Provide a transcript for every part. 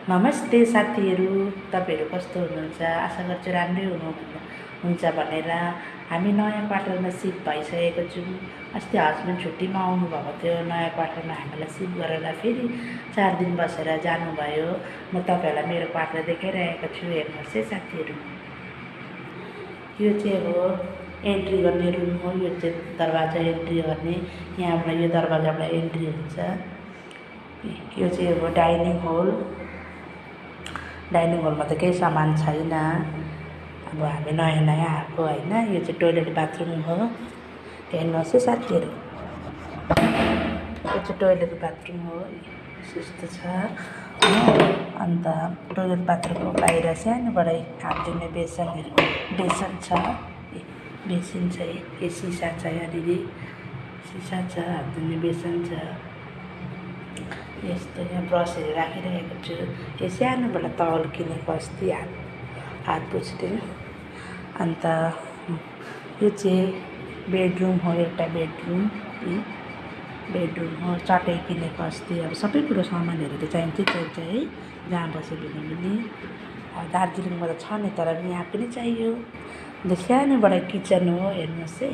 नमस्ते साथीहरू, तपाईँहरू कस्तो हुनुहुन्छ? आशा गर्छु राम्रै हुनुहुन्छ भनेर हामी नयाँ क्वार्टरमा सिफ्ट भइसकेको छौँ। अस्ति हस्बेन्ड छुट्टीमा आउनुभएको थियो, नयाँ क्वार्टरमा हामीलाई सिफ्ट गरेर फेरि 4 दिन बसेर जानुभयो। म तपाईँहरूलाई मेरो क्वार्टर देखाइरहेको छु, हेर्नुहोस् है साथीहरू। यो चाहिँ हो एन्ट्री गर्ने रुम हो, यो चाहिँ दरवाजा एन्ट्री गर्ने, यहाँबाट यो दरवाजाबाट एन्ट्री हुन्छ। यो चाहिँ हो डाइनिङ होल। डाइनिङ होलमा त केही सामान छैन, अब हामी नयाँ नयाँ आएको होइन। यो चाहिँ टोइलेट बाथरुम हो, हेर्नुहोस् है साथीहरू। यो चाहिँ टोइलेट बाथरुम हो, यस्तो छ। अन्त टोइलेट बाथरुमको बाहिर सानोबाटै हात धुने बेसन छ, बेसिन छ। यो सिसा छ, यहाँनिर सिसा छ, हात धुने बेसन छ। यस्तो यहाँ ब्रसहरू राखिरहेको छु। यो सानोबाट तौल किनेको अस्ति हात पुछ्दै। अन्त यो चाहिँ बेडरुम हो, एउटा बेडरुम हो। चटै किनेको अस्ति। अब सबै कुरो सामानहरू त चाहिन्छ है, जहाँ बस्यो भने पनि। दार्जिलिङमा त छ नि, तर पनि यहाँ पनि चाहियो। अन्त सानोबाट किचन हो, हेर्नुहोस् है।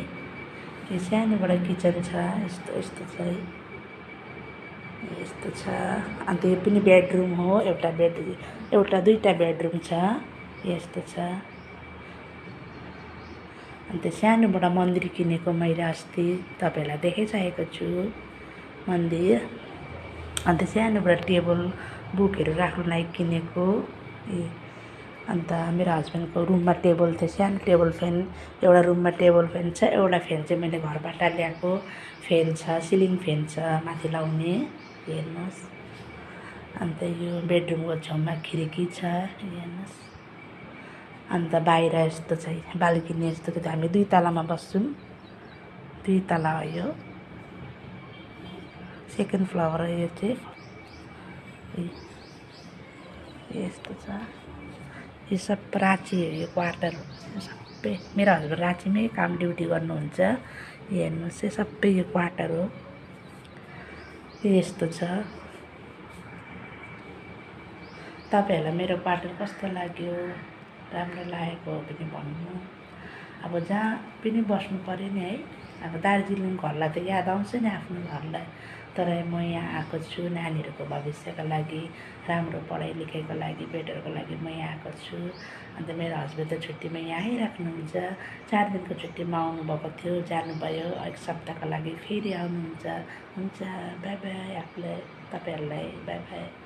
यो सानोबाट किचन छ, यस्तो छ है, यस्तो छ। अन्त यो पनि बेडरुम हो, एउटा दुईवटा बेडरुम छ, यस्तो छ। अन्त सानोबाट मन्दिर किनेको मैले अस्ति तपाईँहरूलाई देखाइसकेको छु, मन्दिर। अन्त सानोबाट टेबल बुकहरू राख्नु लागि किनेको। अन्त मेरो हस्बेन्डको रुममा टेबल थियो, सानो टेबल फ्यान। एउटा रुममा टेबल फ्यान छ, एउटा फ्यान चाहिँ मैले घरबाट ल्याएको फ्यान छ, सिलिङ फ्यान छ माथि लाउने, हेर्नुहोस्। अन्त यो बेडरुमको छेउमा खिड्की छ, हेर्नुहोस्। अन्त बाहिर यस्तो छ, बाल्कनी यस्तो छ। हामी 2 तलामा बस्छौँ, 2 तला हो यो, 2nd फ्लोर हो यो चाहिँ। यस्तो छ। यो सब राँची हो, यो क्वार्टर सबै। मेरो हस्बेन्ड राँचीमै काम ड्युटी गर्नुहुन्छ, हेर्नुहोस् है। सबै यो क्वार्टर हो, यस्तो छ। तपाईँहरूलाई मेरो क्वार्टर कस्तो लाग्यो? राम्रो लागेको हो भने भन्नु। अब जहाँ पनि बस्नु पऱ्यो नि है। अब दार्जिलिङ घरलाई त याद आउँछ नि, आफ्नो घरलाई। तर म यहाँ आएको छु नानीहरूको भविष्यको लागि, राम्रो पढाइ लेखाइको लागि, बेटरको लागि म यहाँ आएको छु। अन्त मेरो हस्बेन्ड त छुट्टीमा यहीँ राख्नुहुन्छ। 4 दिनको छुट्टीमा आउनुभएको थियो, जानुभयो। 1 सप्ताहको लागि फेरि आउनुहुन्छ। हुन्छ, बाई बाई। तपाईँहरूलाई बाई बाई।